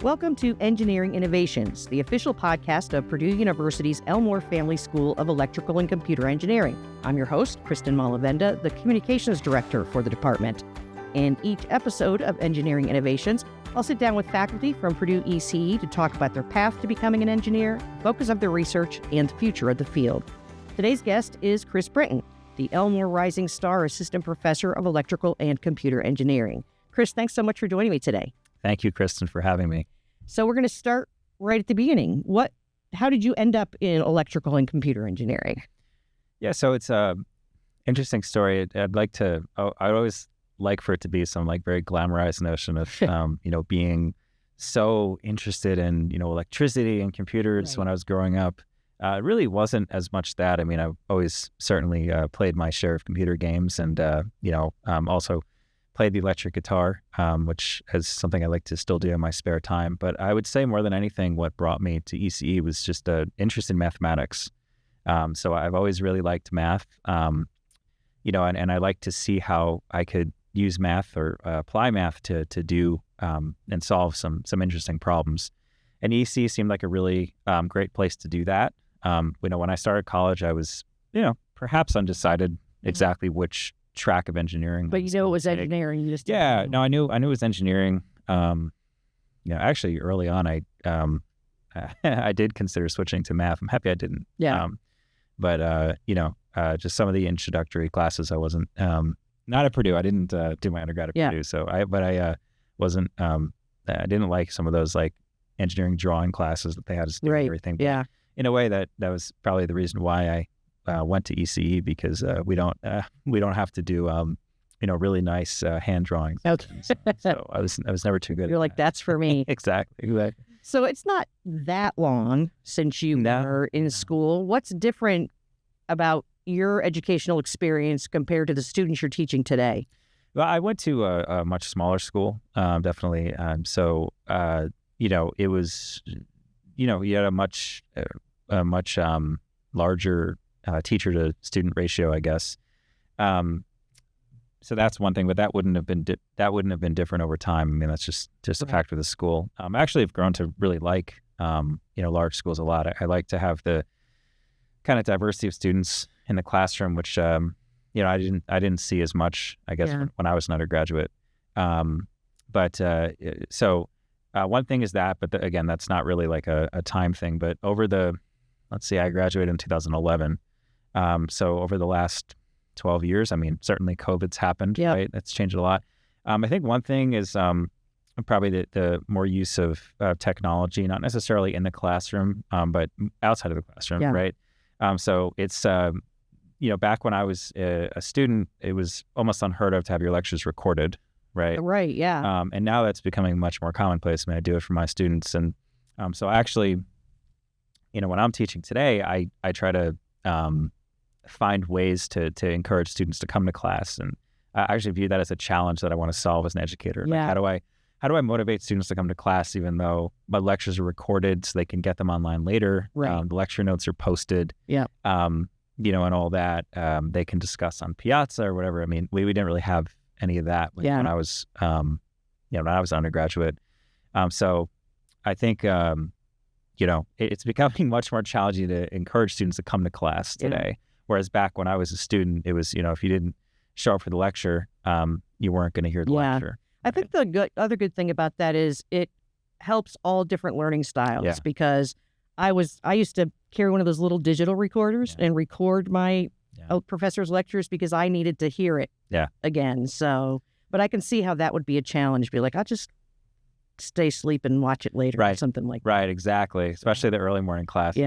Welcome to Engineering Innovations, the official podcast of Purdue University's Elmore Family School of Electrical and Computer Engineering. I'm your host, Kristen Malavenda, the Communications Director for the department. In each episode of Engineering Innovations, I'll sit down with faculty from Purdue ECE to talk about their path to becoming an engineer, focus of their research, and the future of the field. Today's guest is Chris Brinton, the Elmore Rising Star Assistant Professor of Electrical and Computer Engineering. Chris, thanks so much for joining me today. Thank you, Kristen, for having me. So we're going to start right at the beginning. How did you end up in electrical and computer engineering? Yeah, so it's a interesting story. I always like for it to be some very glamorized notion of, being so interested in, electricity and computers Right. when I was growing up. It really wasn't as much that. I mean, I've always certainly played my share of computer games and, also played the electric guitar, which is something I like to still do in my spare time. But I would say more than anything, what brought me to ECE was just an interest in mathematics. So I've always really liked math, and I like to see how I could use math or apply math to do and solve some interesting problems. And ECE seemed like a really great place to do that. When I started college, I was, perhaps undecided exactly which track of engineering. But it was engineering. You just I knew it was engineering. Actually early on, I did consider switching to math. I'm happy I didn't. Yeah. Just some of the introductory classes, I wasn't not at Purdue. I didn't do my undergrad at Purdue. So I wasn't. I didn't like some of those engineering drawing classes that they had us do and everything. But yeah. In a way, that was probably the reason why I went to ECE, because we don't have to do really nice hand drawings. Okay. So I was never too good. You're like, that's for me. Exactly. So it's not that long since you were in school. What's different about your educational experience compared to the students you're teaching today? Well, I went to a much smaller school, definitely. It was, you had a much larger teacher to student ratio, I guess. So that's one thing, but that wouldn't have been different over time. I mean, that's just a fact of the school. I actually have grown to really like, large schools a lot. I like to have the kind of diversity of students in the classroom, which, I didn't see as much, I guess, when I was an undergraduate. So one thing is that, but again, that's not really a time thing. But I graduated in 2011. So over the last 12 years, I mean, certainly COVID's happened, right? That's changed a lot. I think one thing is probably the more use of technology, not necessarily in the classroom, but outside of the classroom, right? So it's, back when I was a student, it was almost unheard of to have your lectures recorded, right? Right, yeah. And now that's becoming much more commonplace. I mean, I do it for my students. And so actually, when I'm teaching today, I try to find ways to encourage students to come to class, and I actually view that as a challenge that I want to solve as an educator. Yeah. How do I motivate students to come to class, even though my lectures are recorded so they can get them online later? Right. The lecture notes are posted. Yeah. And all that they can discuss on Piazza or whatever. I mean, we didn't really have any of that when I was when I was an undergraduate. So I think it's becoming much more challenging to encourage students to come to class today. Whereas back when I was a student, it was, if you didn't show up for the lecture, you weren't going to hear the lecture. I think the other good thing about that is it helps all different learning styles, because I used to carry one of those little digital recorders and record my professor's lectures because I needed to hear it again. So, but I can see how that would be a challenge. Be like, I'll just stay asleep and watch it later or something like that. Right, exactly. Especially the early morning classes.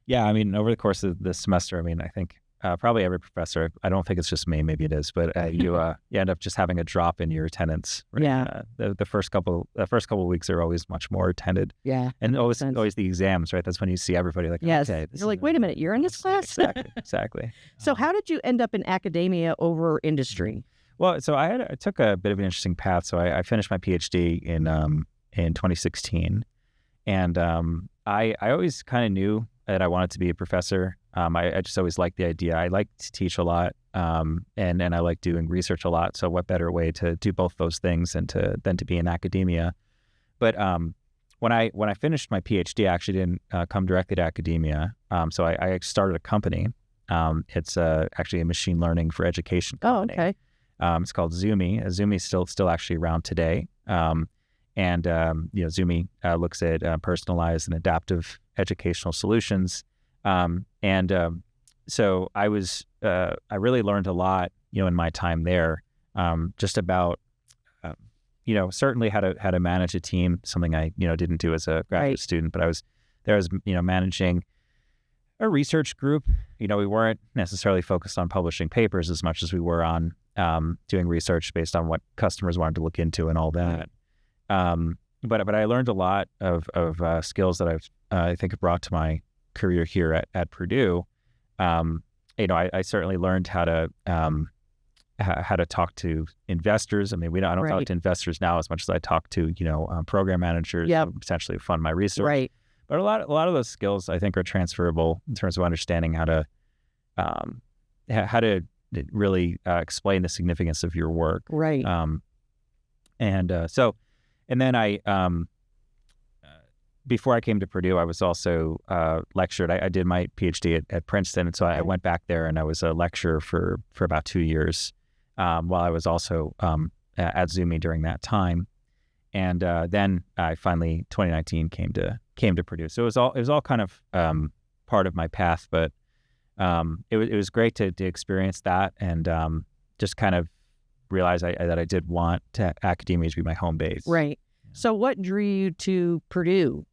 Yeah. I mean, over the course of this semester, I mean, I think probably every professor, I don't think it's just me, maybe it is, but you end up just having a drop in your attendance. Right? Yeah. The first couple of weeks are always much more attended. Yeah. And always the exams, right? That's when you see everybody okay. You're like, wait a minute, you're in this class? Exactly. So how did you end up in academia over industry? Well, so I took a bit of an interesting path. So I finished my PhD in 2016, and I always kind of knew that I wanted to be a professor. I just always liked the idea. I like to teach a lot, and I like doing research a lot. So what better way to do both those things than to be in academia? But when I finished my PhD, I actually didn't come directly to academia. So I started a company. It's actually a machine learning for education company. Oh, okay. It's called Zoomy. Zoomy is still actually around today. Zoomy looks at personalized and adaptive educational solutions. So I really learned a lot, in my time there, just about, certainly how to manage a team, something I, didn't do as a graduate student, but I was managing a research group. We weren't necessarily focused on publishing papers as much as we were on doing research based on what customers wanted to look into and all that. But I learned a lot of skills that I think have brought to my career here at Purdue. I certainly learned how to talk to investors. I mean, I don't talk to investors now as much as I talk to program managers who potentially fund my research. Right. But a lot of those skills I think are transferable in terms of understanding how to really explain the significance of your work. Right. And then before I came to Purdue, I was also lectured. I did my PhD at Princeton, and so I went back there and I was a lecturer for about 2 years while I was also at Zoomy during that time. And then I finally, 2019, came to Purdue. So it was all kind of part of my path, but it was great to experience that and just kind of realize that I did want academia to be my home base. Right. So what drew you to Purdue?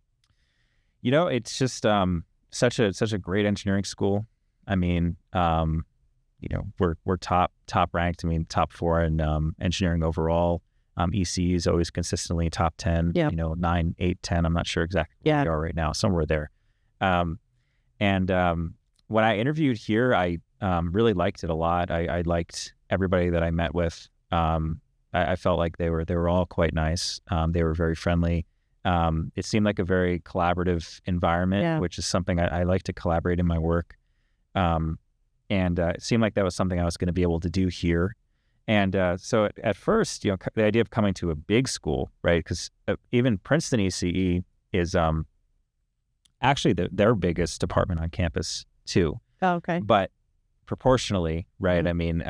It's just such a great engineering school. I mean, we're top ranked. I mean, top 4 in engineering overall. EC is always consistently top 10. 9, 8, 10. I'm not sure exactly where we are right now. Somewhere there. When I interviewed here, I really liked it a lot. I liked everybody that I met with. I felt like they were all quite nice. They were very friendly. It seemed like a very collaborative environment, which is something I like to collaborate in my work. It seemed like that was something I was going to be able to do here. And so at first, the idea of coming to a big school, right? Because even Princeton ECE is actually their biggest department on campus too. Oh, okay. But proportionally, right? I mean,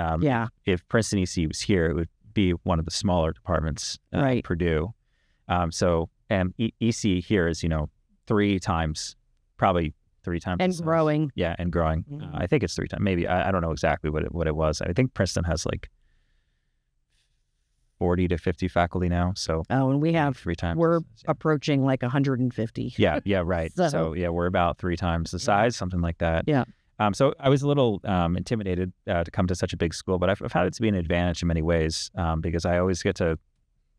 if Princeton ECE was here, it would be one of the smaller departments at Purdue. ECE here is, 3 times, probably 3 times. And growing. Yeah, and growing. Mm-hmm. I think it's 3 times. Maybe, I don't know exactly what it was. I think Princeton has like 40 to 50 faculty now. So and we have 3 times. We're approaching like 150. Yeah, right. So we're about 3 times the size, something like that. Yeah. So I was a little intimidated to come to such a big school, but I've found it to be an advantage in many ways because I always get to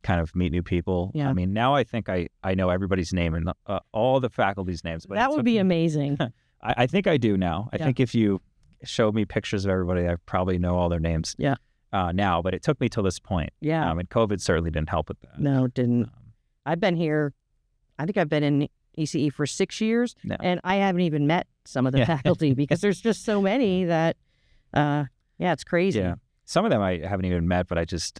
kind of meet new people. Yeah. I mean, now I think I know everybody's name and all the faculty's names. But that would be amazing. I think I do now. I think if you showed me pictures of everybody, I probably know all their names. Yeah. Now, but it took me till this point. Yeah. And COVID certainly didn't help with that. No, it didn't. I've been here. I think I've been in ECE for 6 years, and I haven't even met some of the faculty because there's just so many that, it's crazy. Yeah. Some of them I haven't even met, but I just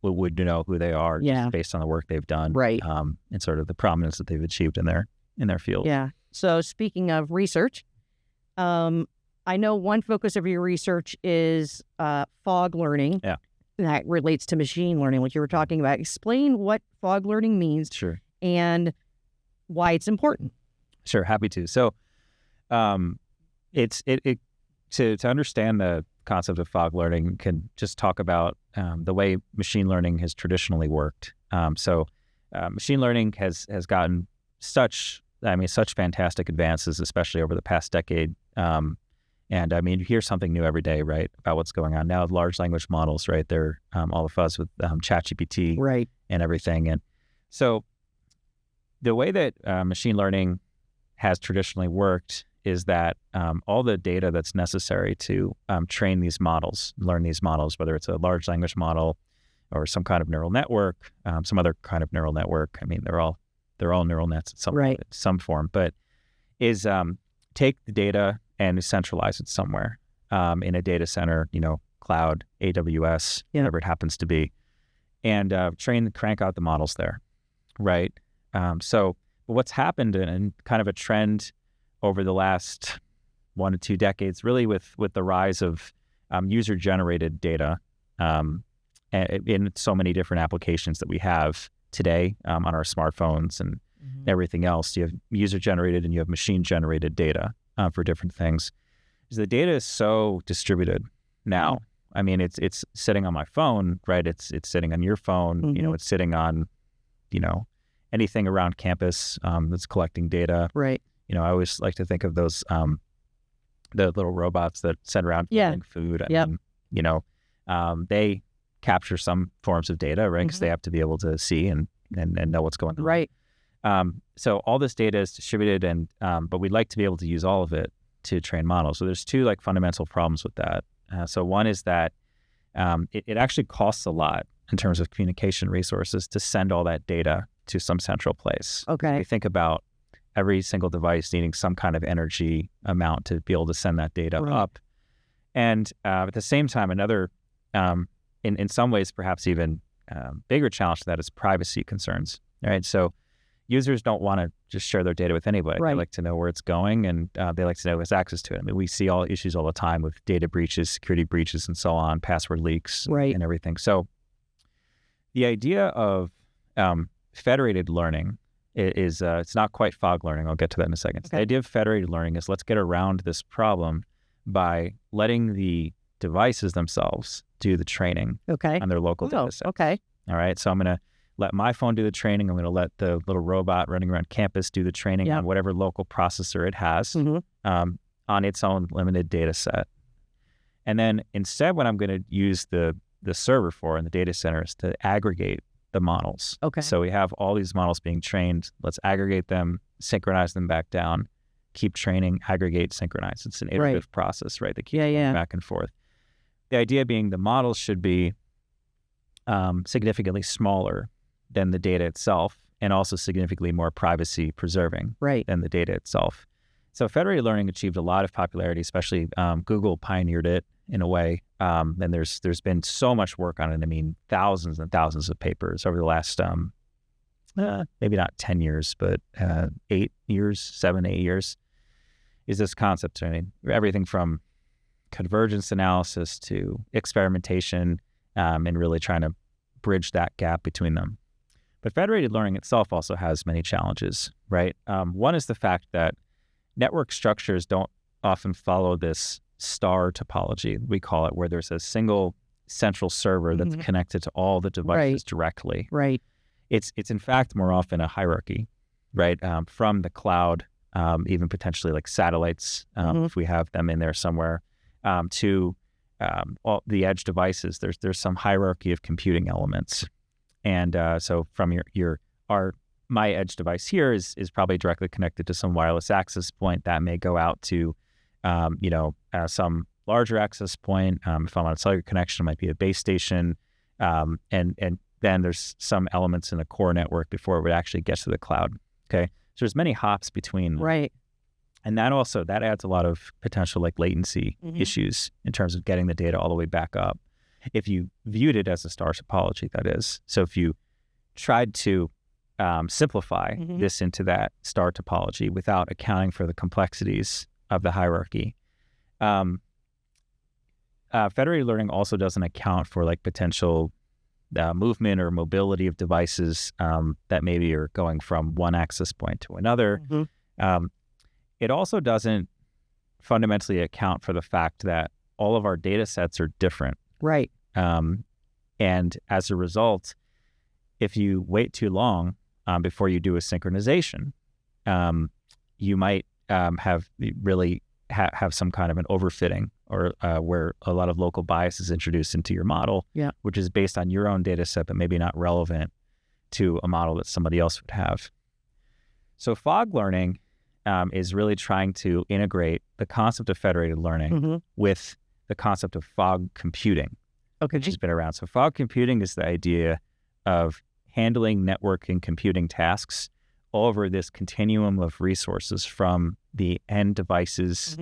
would know who they are just based on the work they've done. Right. And sort of the prominence that they've achieved in their field. Yeah. So speaking of research, I know one focus of your research is fog learning. Yeah. That relates to machine learning, what you were talking about. Explain what fog learning means. Sure. And why it's important. Sure, happy to. So, to understand the concept of fog learning, can just talk about the way machine learning has traditionally worked. Machine learning has gotten such fantastic advances, especially over the past decade. And I mean, you hear something new every day, right, about what's going on now with large language models, right? They're all the fuzz with ChatGPT, right, and everything. And so the way that machine learning has traditionally worked is that all the data that's necessary to train these models, learn these models, whether it's a large language model or some kind of neural network, some other kind of neural network. I mean, they're all neural nets in some form, but is take the data and centralize it somewhere in a data center, cloud, AWS, whatever it happens to be, and crank out the models there. right? So what's happened in kind of a trend over the last 1 to 2 decades, really with the rise of user-generated data in so many different applications that we have today on our smartphones and everything else. You have user-generated and you have machine-generated data for different things. The data is so distributed now. I mean, it's sitting on my phone, right? It's sitting on your phone. It's sitting on, anything around campus that's collecting data. Right. I always like to think of those the little robots that send around delivering food. I mean, they capture some forms of data, right? Because they have to be able to see and know what's going on. Right. So all this data is distributed, and but we'd like to be able to use all of it to train models. So there's two fundamental problems with that. So one is that it actually costs a lot in terms of communication resources to send all that data to some central place. Okay. You think about every single device needing some kind of energy amount to be able to send that data up. And at the same time, another, in some ways, perhaps even bigger challenge to that is privacy concerns, right? So users don't want to just share their data with anybody. They like to know where it's going, and they like to know who has access to it. I mean, we see all issues all the time with data breaches, security breaches, and so on, password leaks, and everything. So the idea of federated learning is it's not quite fog learning. I'll get to that in a second. Okay. The idea of federated learning is let's get around this problem by letting the devices themselves do the training on their local data sets. Okay. All right. So I'm going to let my phone do the training. I'm going to let the little robot running around campus do the training on whatever local processor it has on its own limited data set. And then instead, what I'm going to use the server for in the data center is to aggregate the models. Okay. So we have all these models being trained. Let's aggregate them, synchronize them back down, keep training, aggregate, synchronize. It's an iterative process, right? That keeps going back and forth. The idea being the models should be significantly smaller than the data itself, and also significantly more privacy preserving than the data itself. So federated learning achieved a lot of popularity, especially Google pioneered it in a way. And there's been so much work on it. I mean, thousands and thousands of papers over the last, maybe not 10 years, but 8 years, 7, 8 years, is this concept. I mean, everything from convergence analysis to experimentation and really trying to bridge that gap between them. But federated learning itself also has many challenges, right? One is the fact that network structures don't often follow this star topology, we call it, where there's a single central server that's connected to all the devices directly. Right. It's in fact more often a hierarchy, right? From the cloud, even potentially like satellites, if we have them in there somewhere, to all the edge devices. There's some hierarchy of computing elements. And so from my edge device here is probably directly connected to some wireless access point that may go out to, some larger access point. If I'm on a cellular connection, it might be a base station. And then there's some elements in a core network before it would actually get to the cloud. Okay. So there's many hops between them. Right. And that adds a lot of potential latency issues in terms of getting the data all the way back up. If you viewed it as a star topology, that is. So if you tried to simplify this into that star topology without accounting for the complexities of the hierarchy, federated learning also doesn't account for potential movement or mobility of devices that maybe are going from one access point to another. It also doesn't fundamentally account for the fact that all of our data sets are different. Right. And as a result, if you wait too long before you do a synchronization, you might have some kind of an overfitting, or where a lot of local bias is introduced into your model, which is based on your own data set, but maybe not relevant to a model that somebody else would have. So fog learning is really trying to integrate the concept of federated learning with the concept of fog computing, which has been around. So fog computing is the idea of handling network and computing tasks over this continuum of resources from the end devices,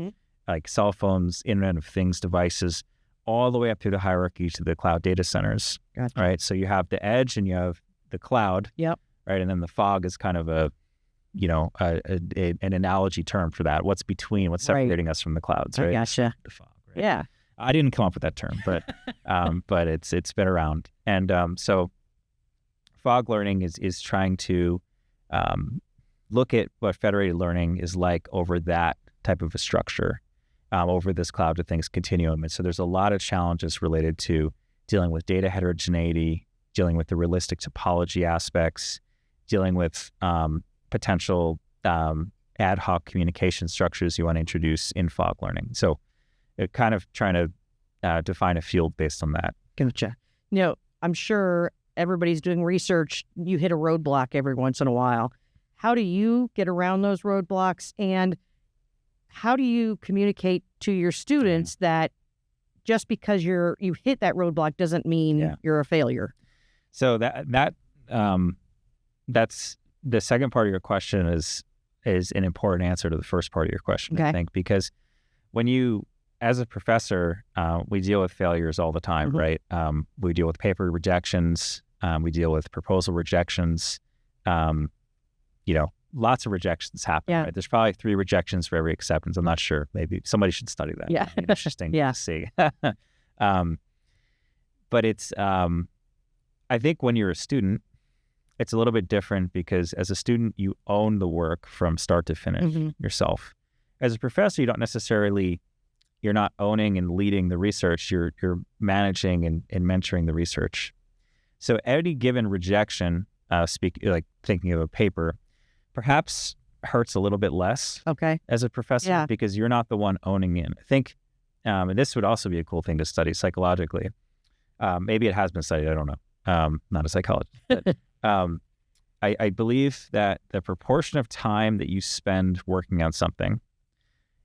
like cell phones, Internet of Things devices, all the way up through the hierarchy to the cloud data centers. Gotcha. Right? So you have the edge and you have the cloud. Yep. right? And then the fog is kind of an analogy term for that. What's between, what's separating us from the clouds, right? I gotcha. The fog, right? Yeah. I didn't come up with that term, but it's been around. And so fog learning is trying to look at what federated learning is like over that type of a structure, over this cloud of things continuum. And so there's a lot of challenges related to dealing with data heterogeneity, dealing with the realistic topology aspects, dealing with potential ad hoc communication structures you want to introduce in fog learning. So kind of trying to define a field based on that. Gotcha. I'm sure everybody's doing research. You hit a roadblock every once in a while. How do you get around those roadblocks, and how do you communicate to your students that just because you hit that roadblock doesn't mean you're a failure? So that's the second part of your question is an important answer to the first part of your question, okay. I think, because when you, as a professor, we deal with failures all the time, right? We deal with paper rejections, we deal with proposal rejections, lots of rejections happen, right? There's probably 3 rejections for every acceptance. I'm not sure. Maybe somebody should study that. Yeah. It'd be interesting to see. But it's, I think when you're a student, it's a little bit different because as a student, you own the work from start to finish yourself. As a professor, you're not owning and leading the research. You're managing and mentoring the research. So any given rejection, thinking of a paper, perhaps hurts a little bit less as a professor because you're not the one owning it. I think, and this would also be a cool thing to study psychologically. Maybe it has been studied. I don't know. Not a psychologist. But, I believe that the proportion of time that you spend working on something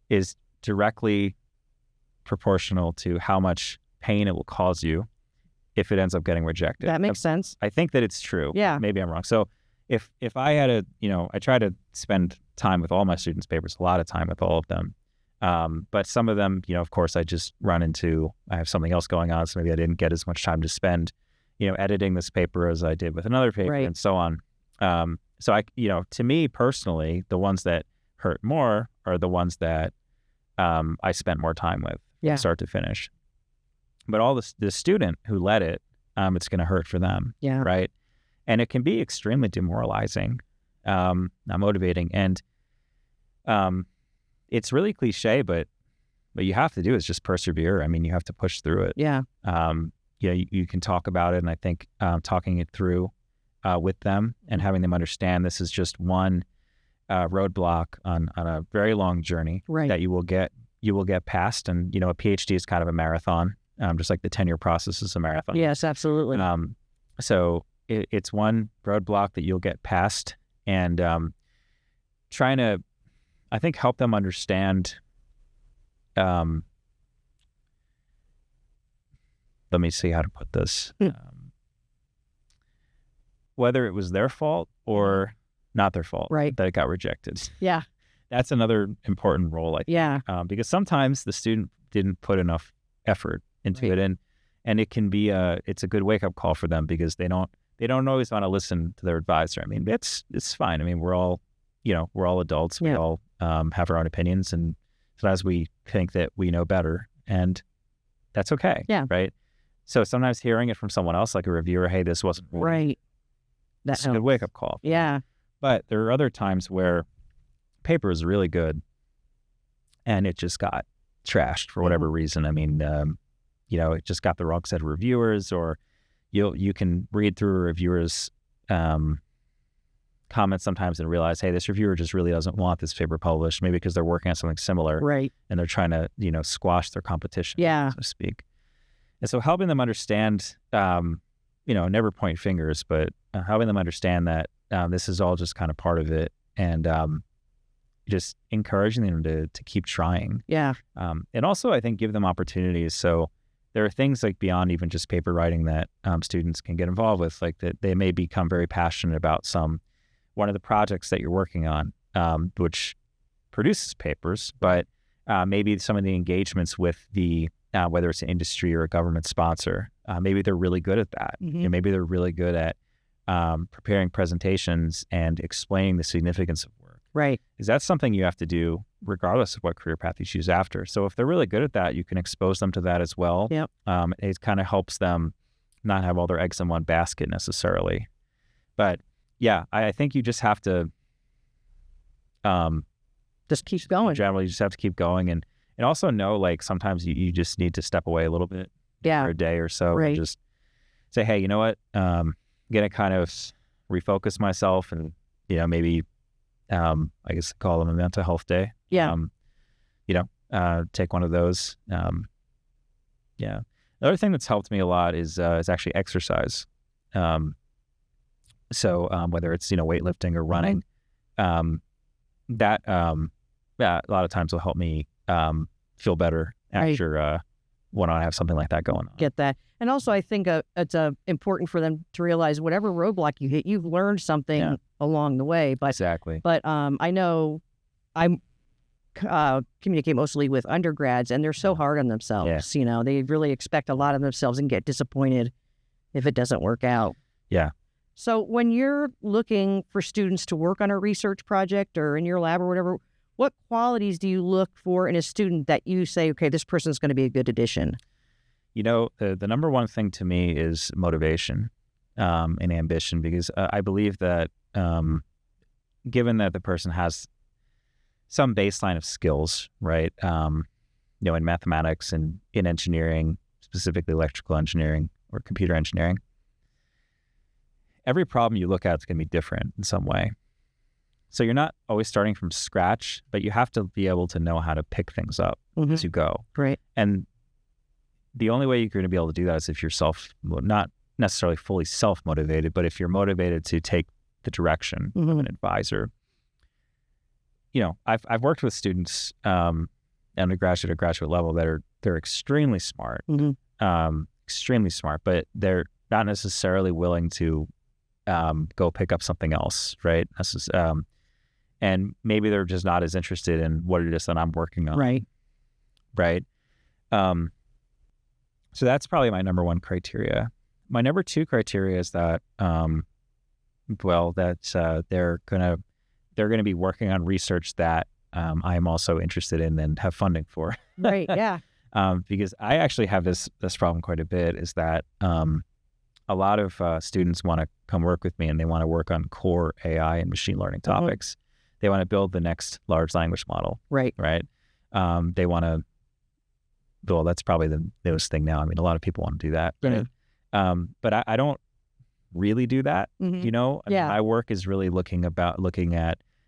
is directly proportional to how much pain it will cause you if it ends up getting rejected. That makes sense. I think that it's true. Yeah. Maybe I'm wrong. So if I had I try to spend time with all my students' papers, a lot of time with all of them. But some of them, of course, I have something else going on. So maybe I didn't get as much time to spend, editing this paper as I did with another paper and so on. So to me personally, the ones that hurt more are the ones that I spent more time with from start to finish. But all the student who led it, it's going to hurt for them. Yeah. Right. And it can be extremely demoralizing, not motivating. And it's really cliche, but you have to do is just persevere. I mean, you have to push through it. Yeah. You can talk about it. And I think talking it through with them and having them understand this is just one roadblock on a very long journey that you will get past. And, a PhD is kind of a marathon, just like the tenure process is a marathon. Yes, absolutely. So it's one roadblock that you'll get past, and trying to, I think, help them understand. Let me see how to put this. Whether it was their fault or not their fault that it got rejected. Yeah. That's another important role, I think. Yeah. Because sometimes the student didn't put enough effort into it, and it can be it's a good wake up call for them because they don't always want to listen to their advisor. I mean, it's fine. I mean, we're all adults. We all have our own opinions, and sometimes we think that we know better, and that's okay. Yeah. Right. So sometimes hearing it from someone else, like a reviewer, hey, this wasn't right. That's a good wake up call. Yeah. But there are other times where paper is really good and it just got trashed for whatever reason. I mean, it just got the wrong set of reviewers, or you can read through a reviewer's comments sometimes and realize, hey, this reviewer just really doesn't want this paper published, maybe because they're working on something similar. Right. And they're trying to, squash their competition, so to speak. And so helping them understand, never point fingers, but helping them understand that this is all just kind of part of it, and just encouraging them to keep trying. Yeah. And also, I think, give them opportunities. So there are things like beyond even just paper writing that students can get involved with, like that they may become very passionate about one of the projects that you're working on, which produces papers, but maybe some of the engagements with the whether it's an industry or a government sponsor, maybe they're really good at that. Maybe they're really good at preparing presentations and explaining the significance of work. Right. Because that's something you have to do regardless of what career path you choose after. So if they're really good at that, you can expose them to that as well. Yep. It kind of helps them not have all their eggs in one basket necessarily. But yeah, I think you just have to just keep going. Generally, you just have to keep going and also know, like, sometimes you just need to step away a little bit for a day or so. Right. And just say, hey, you know what? I'm going to kind of refocus myself and, maybe, I guess call them a mental health day. Yeah. Take one of those. Yeah. Another thing that's helped me a lot is actually exercise. So whether it's, weightlifting or running, that a lot of times will help me feel better after when I have something like that going on. Get that. And also, I think it's important for them to realize whatever roadblock you hit, you've learned something along the way. But exactly. But I know I communicate mostly with undergrads, and they're so hard on themselves. Yeah. They really expect a lot of themselves and get disappointed if it doesn't work out. Yeah. So when you're looking for students to work on a research project or in your lab or whatever, what qualities do you look for in a student that you say, okay, this person's going to be a good addition? The number one thing to me is motivation and ambition, because I believe that given that the person has some baseline of skills, right, in mathematics and in engineering, specifically electrical engineering or computer engineering, every problem you look at is going to be different in some way. So you're not always starting from scratch, but you have to be able to know how to pick things up as you go. Right. And the only way you're going to be able to do that is if you're not necessarily fully self-motivated, but if you're motivated to take the direction of an advisor. I've worked with students, undergraduate or graduate level, they're extremely smart, extremely smart, but they're not necessarily willing to go pick up something else, right? And maybe they're just not as interested in what it is that I'm working on. Right. So that's probably my number one criteria. My number two criteria is that, they're going to be working on research that I am also interested in and have funding for. Right. Yeah. Because I actually have this problem quite a bit, is that a lot of students want to come work with me and they want to work on core AI and machine learning topics. They want to build the next large language model. Right. They want to, that's probably the newest thing now. I mean, a lot of people want to do that. Right. But I don't really do that. My work is really looking at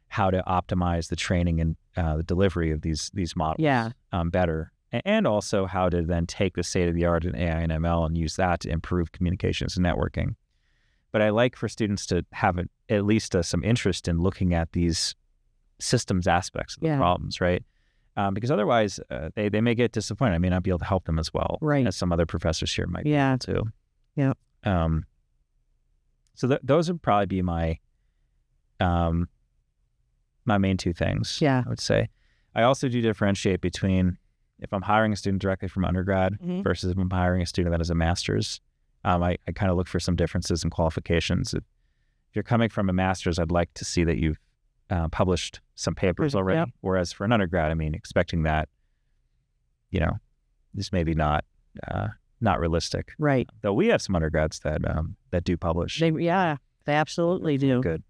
how to optimize the training and the delivery of these models better. And also how to then take the state of the art in AI and ML and use that to improve communications and networking. But I like for students to have at least some interest in looking at these systems aspects of the problems, right? Because otherwise they may get disappointed. I may not be able to help them as well as some other professors here might be able to. Yeah. So those would probably be my main two things, I would say. I also do differentiate between if I'm hiring a student directly from undergrad versus if I'm hiring a student that has a master's. I kind of look for some differences in qualifications. If you're coming from a master's, I'd like to see that you've published some papers already. Yep. Whereas for an undergrad, I mean, expecting that, is maybe not realistic. Right. Though we have some undergrads that do publish. They absolutely do. Good.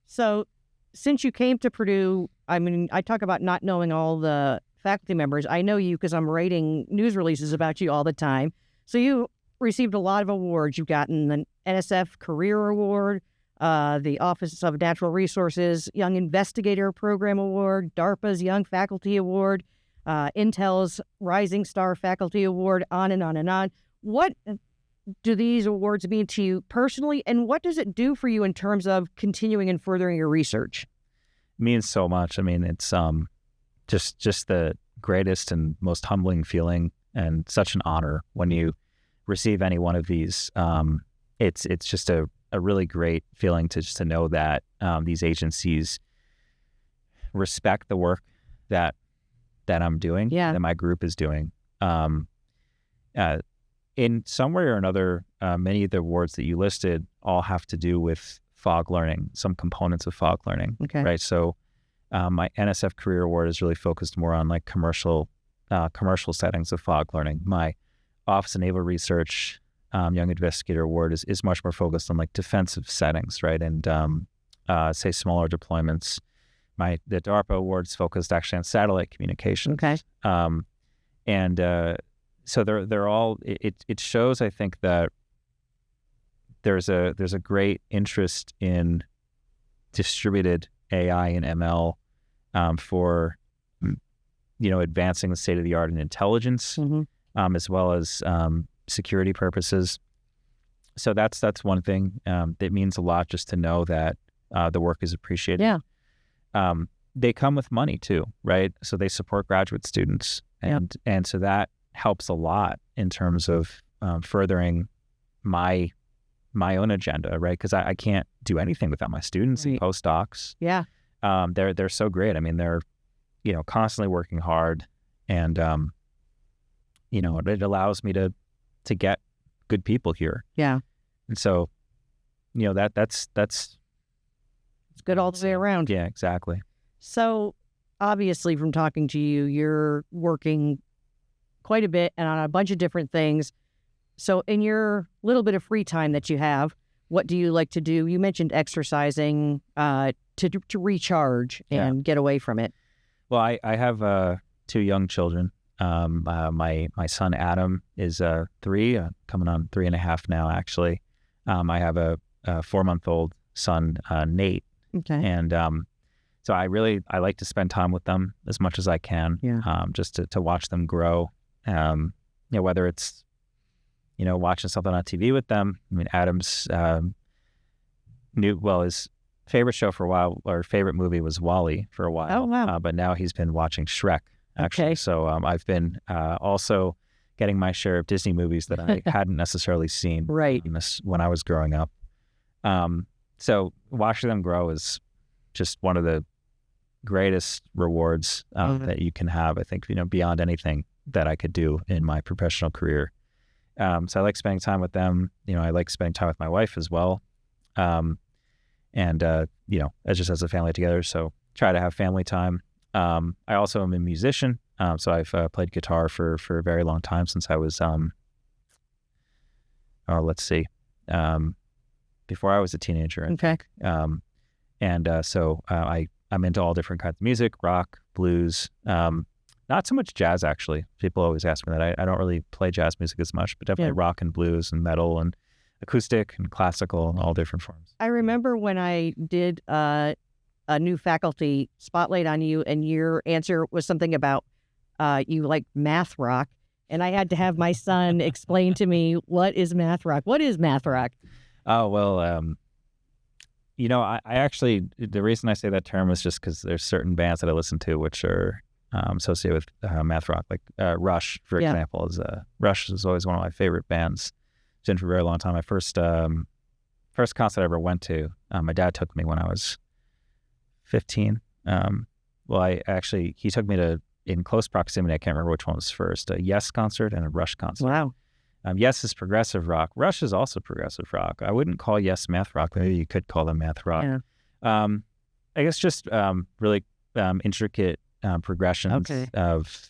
So since you came to Purdue, I mean, I talk about not knowing all the faculty members. I know you because I'm writing news releases about you all the time. So you received a lot of awards. You've gotten the NSF Career Award, the Office of Natural Resources Young Investigator Program Award, DARPA's Young Faculty Award, Intel's Rising Star Faculty Award, on and on and on. What do these awards mean to you personally, and what does it do for you in terms of continuing and furthering your research? It means so much. I mean, it's just the greatest and most humbling feeling, and such an honor when you receive any one of these. It's just a really great feeling to know that these agencies respect the work that I'm doing, that my group is doing. in some way or another, many of the awards that you listed all have to do with fog learning, some components of fog learning, right? So my NSF Career Award is really focused more on like commercial settings of fog learning. My Office of Naval Research Young Investigator Award is much more focused on like defensive settings, right? And say smaller deployments. The DARPA Award's focused actually on satellite communications. So they're all. It shows, I think, that there's a great interest in distributed AI and ML for advancing the state of the art in intelligence, as well as security purposes. So that's one thing that means a lot, just to know that the work is appreciated. Yeah. They come with money too, right? So they support graduate students, and so that helps a lot in terms of furthering my own agenda, right? Because I can't do anything without my students and postdocs. Yeah. They're so great. I mean, they're constantly working hard, and it allows me to get good people here. Yeah. And so that's it's good all the way around. Yeah, exactly. So obviously, from talking to you, you're working quite a bit and on a bunch of different things. So in your little bit of free time that you have, what do you like to do? You mentioned exercising to recharge and get away from it. Well, I have 2 young children. My son Adam is 3, coming on 3.5 now, actually. I have a 4-month-old son, Nate. Okay. And so I like to spend time with them as much as I can, just to watch them grow. Whether it's watching something on TV with them. I mean, Adam's his favorite show for a while, or favorite movie, was WALL-E for a while. Oh, wow. But now he's been watching Shrek, actually. Okay. So I've been also getting my share of Disney movies that I hadn't necessarily seen when I was growing up. So watching them grow is just one of the greatest rewards that you can have, I think, beyond anything that I could do in my professional career. So I like spending time with them. I like spending time with my wife as well. As a family together. So try to have family time. I also am a musician. So I've played guitar for a very long time, since I was, before I was a teenager. Okay. So I'm into all different kinds of music, rock, blues, not so much jazz, actually. People always ask me that. I don't really play jazz music as much, but definitely rock and blues and metal and acoustic and classical and all different forms. I remember when I did a new faculty spotlight on you, and your answer was something about you like math rock. And I had to have my son explain to me, what is math rock? What is math rock? Oh, well, I actually, the reason I say that term is just because there's certain bands that I listen to which are associated with math rock, like Rush, for example. Rush is always one of my favorite bands. It's been for a very long time. My first concert I ever went to, my dad took me when I was 15. He took me to, in close proximity, I can't remember which one was first, a Yes concert and a Rush concert. Wow. Yes is progressive rock. Rush is also progressive rock. I wouldn't call Yes math rock. Maybe you could call them math rock. Yeah. I guess just really intricate progressions of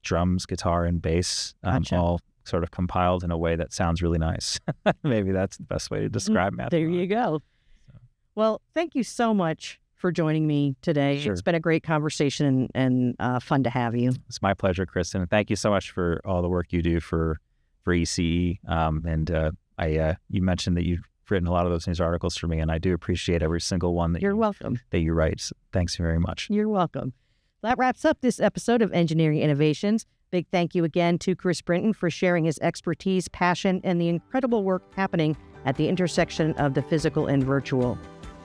drums, guitar, and bass, all sort of compiled in a way that sounds really nice. Maybe that's the best way to describe math rock. There you go. So. Well, thank you so much for joining me today. Sure. It's been a great conversation and fun to have you. It's my pleasure, Kristen. And thank you so much for all the work you do for ECE. You mentioned that you've written a lot of those news articles for me, and I do appreciate every single one that You're welcome. That you write. So thanks very much. You're welcome. That wraps up this episode of Engineering Innovations. Big thank you again to Chris Brinton for sharing his expertise, passion, and the incredible work happening at the intersection of the physical and virtual.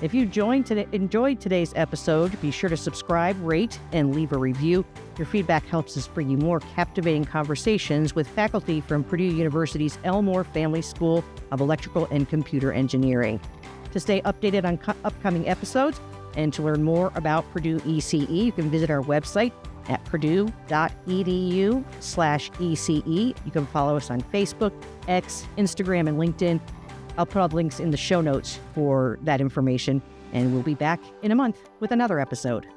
If you enjoyed today's episode, be sure to subscribe, rate, and leave a review. Your feedback helps us bring you more captivating conversations with faculty from Purdue University's Elmore Family School of Electrical and Computer Engineering. To stay updated on upcoming episodes and to learn more about Purdue ECE, you can visit our website, at purdue.edu/ECE. You can follow us on Facebook, X, Instagram, and LinkedIn. I'll put all the links in the show notes for that information, and we'll be back in a month with another episode.